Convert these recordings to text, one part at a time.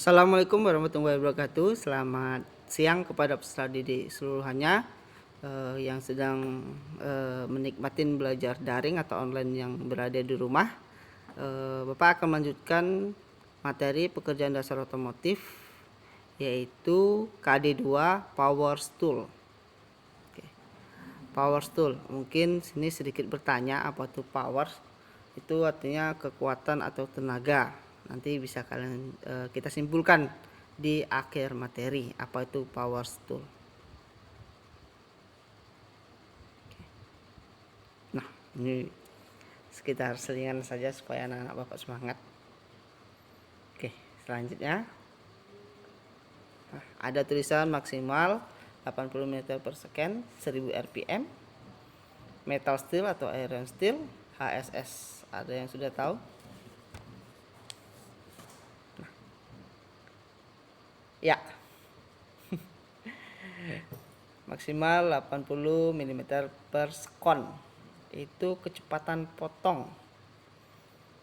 Assalamualaikum warahmatullahi wabarakatuh. Selamat siang kepada peserta didik seluruhannya yang sedang menikmati belajar daring atau online yang berada di rumah. Bapak akan melanjutkan materi pekerjaan dasar otomotif, yaitu KD2 Power Tool. Power Tool, mungkin sini sedikit bertanya apa itu power. Itu artinya kekuatan atau tenaga. Nanti bisa kalian kita simpulkan di akhir materi apa itu power tool. Nah, ini sekitar selingan saja supaya anak-anak Bapak semangat. Oke, selanjutnya ada tulisan maksimal 80 meter per second, 1000 rpm, metal steel atau iron steel, HSS. Ada yang sudah tahu? Ya. Maksimal 80 mm per sekon. Itu kecepatan potong.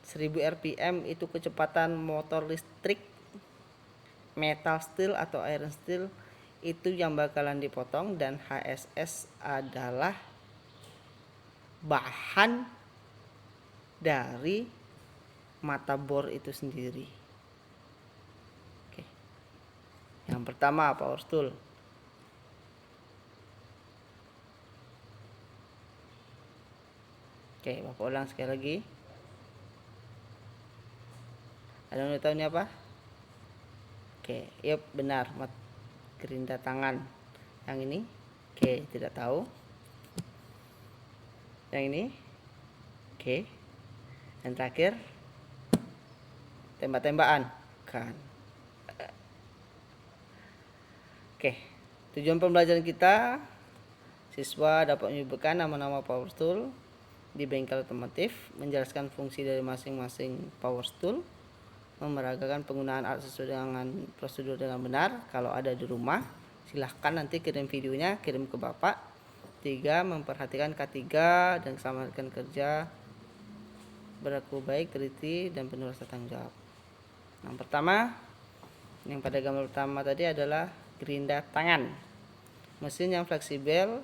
1000 rpm itu kecepatan motor listrik. Metal steel atau iron steel itu yang bakalan dipotong, dan HSS adalah bahan dari mata bor itu sendiri. Oke. Yang pertama power tool. Oke, Bapak ulang sekali lagi. Ada yang tahu ini apa? Oke, yep, benar, gerinda tangan. Yang ini? Oke, tidak tahu. Yang ini? Oke. Yang terakhir? Tembak-tembakan. Kan. Oke, tujuan pembelajaran kita, siswa dapat menyebutkan nama-nama power tool di bengkel otomotif, menjelaskan fungsi dari masing-masing power tool, memeragakan penggunaan alat sesuai dengan prosedur dengan benar. Kalau ada di rumah, silahkan nanti kirim videonya, kirim ke Bapak. 3. Memperhatikan K3 dan kesampaian kerja berlaku baik, teliti, dan penuh rasa tanggung jawab. Yang pertama, yang pada gambar pertama tadi adalah gerinda tangan. Mesin yang fleksibel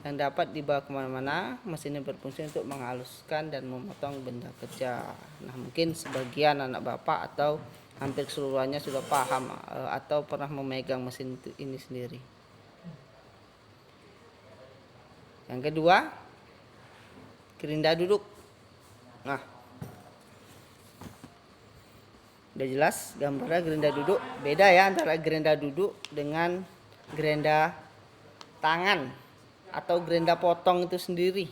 yang dapat dibawa kemana-mana. Mesin yang berfungsi untuk menghaluskan dan memotong benda kerja. Nah, mungkin sebagian anak Bapak atau hampir keseluruhannya sudah paham atau pernah memegang mesin ini sendiri. Yang kedua, gerinda duduk. Nah, udah jelas gambarnya gerinda duduk. Beda ya antara gerinda duduk dengan gerinda tangan atau gerinda potong itu sendiri.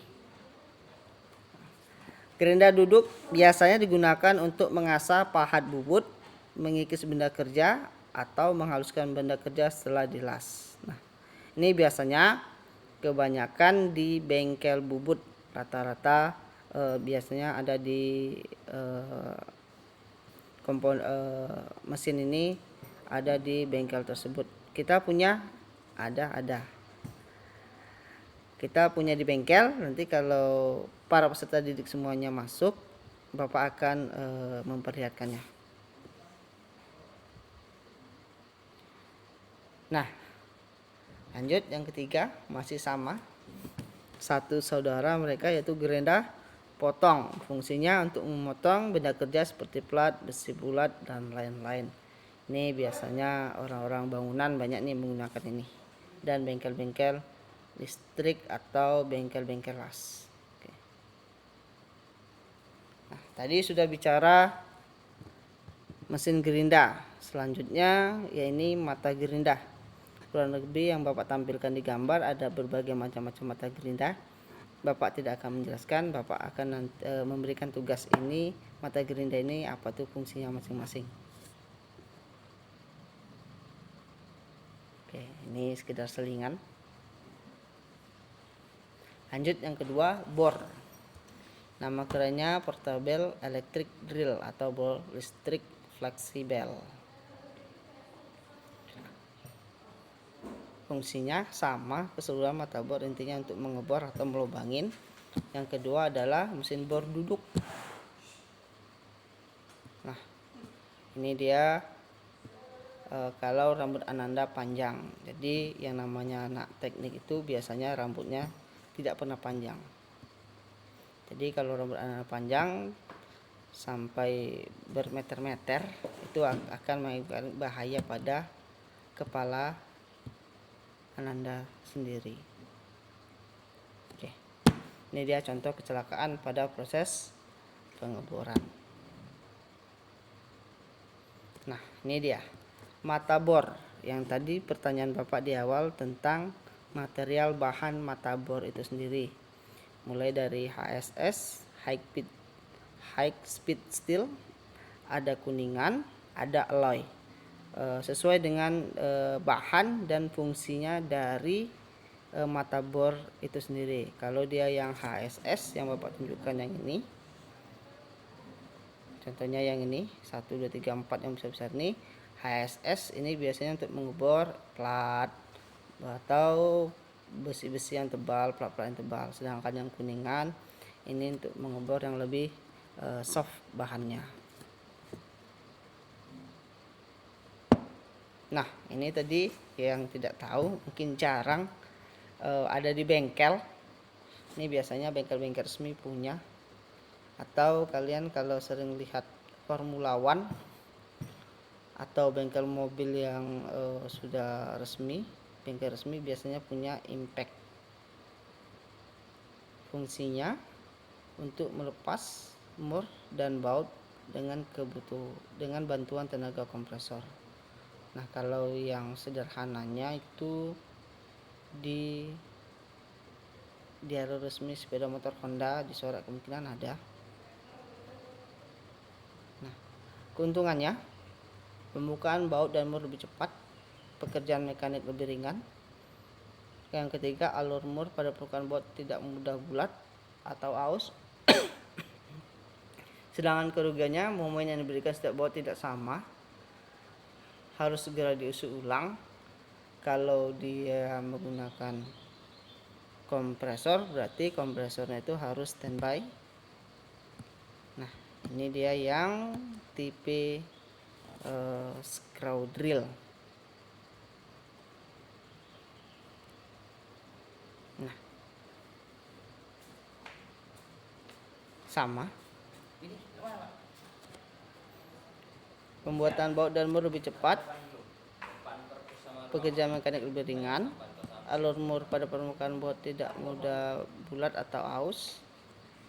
Gerinda duduk biasanya digunakan untuk mengasah pahat bubut, mengikis benda kerja, atau menghaluskan benda kerja setelah dilas. Nah, ini biasanya kebanyakan di bengkel bubut. Rata-rata biasanya ada di mesin ini ada di bengkel tersebut. Kita punya ada. Kita punya di bengkel. Nanti kalau para peserta didik semuanya masuk, Bapak akan memperlihatkannya. Nah, lanjut yang ketiga, masih sama. Satu saudara mereka, yaitu gerinda potong. Fungsinya untuk memotong benda kerja seperti plat, besi bulat, dan lain-lain. Ini biasanya orang-orang bangunan banyak nih menggunakan ini, dan bengkel-bengkel listrik atau bengkel-bengkel las. Oke. Nah, tadi sudah bicara mesin gerinda. Selanjutnya ya ini mata gerinda. Kurang lebih yang Bapak tampilkan di gambar ada berbagai macam-macam mata gerinda. Bapak tidak akan menjelaskan, Bapak akan memberikan tugas ini, mata gerinda ini apa tuh fungsinya masing-masing. Oke, ini sekedar selingan. Lanjut yang kedua, bor. Nama kerennya portable electric drill atau bor listrik fleksibel. Fungsinya sama keseluruhan mata bor, intinya untuk mengebor atau melubangin. Yang kedua adalah mesin bor duduk. Nah, ini dia kalau rambut Ananda panjang. Jadi yang namanya anak teknik itu biasanya rambutnya tidak pernah panjang. Jadi kalau rambut Ananda panjang sampai bermeter-meter itu akan mengakibatkan bahaya pada kepala Ananda sendiri. Oke. Ini dia contoh kecelakaan pada proses pengeboran. Nah, ini dia mata bor. Yang tadi pertanyaan Bapak di awal tentang material bahan mata bor itu sendiri. Mulai dari HSS, high speed steel, ada kuningan, ada alloy. Sesuai dengan bahan dan fungsinya dari mata bor itu sendiri. Kalau dia yang HSS yang Bapak tunjukkan yang ini, contohnya yang ini 1, 2, 3, 4 yang besar-besar ini, HSS ini biasanya untuk mengebor plat atau besi-besi yang tebal, plat-plat yang tebal. Sedangkan yang kuningan ini untuk mengebor yang lebih soft bahannya. Nah, ini tadi yang tidak tahu, mungkin jarang ada di bengkel. Ini biasanya bengkel-bengkel resmi punya. Atau kalian kalau sering lihat Formula One atau bengkel mobil yang sudah resmi, bengkel resmi biasanya punya impact. Fungsinya untuk melepas mur dan baut dengan bantuan tenaga kompresor. Nah, kalau yang sederhananya itu di jalur resmi sepeda motor Honda disorak kemungkinan ada. Nah, keuntungannya pembukaan baut dan mur lebih cepat, pekerjaan mekanik lebih ringan. Yang ketiga, alur mur pada permukaan baut tidak mudah bulat atau aus. Sedangkan kerugiannya, momen yang diberikan setiap baut tidak sama, harus segera diusut ulang. Kalau dia menggunakan kompresor, berarti kompresornya itu harus standby. Nah, ini dia yang tipe screw drill. Nah, sama. Pembuatan baut dan mur lebih cepat, pekerjaan mekanik lebih ringan, alur mur pada permukaan baut tidak mudah bulat atau aus.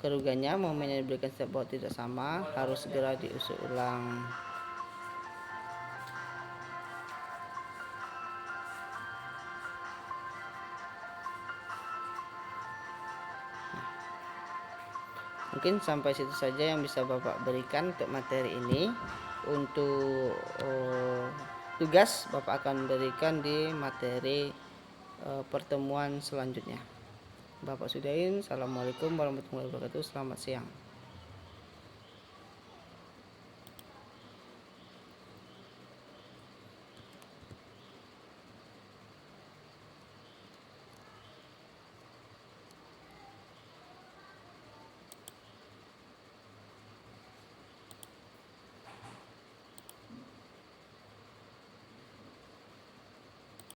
Kerugiannya, momen yang diberikan setiap baut tidak sama, harus segera diusut ulang. Mungkin sampai situ saja yang bisa Bapak berikan untuk materi ini. Untuk tugas Bapak akan berikan di materi pertemuan selanjutnya. Bapak sudahin. Assalamualaikum warahmatullahi wabarakatuh. Selamat siang.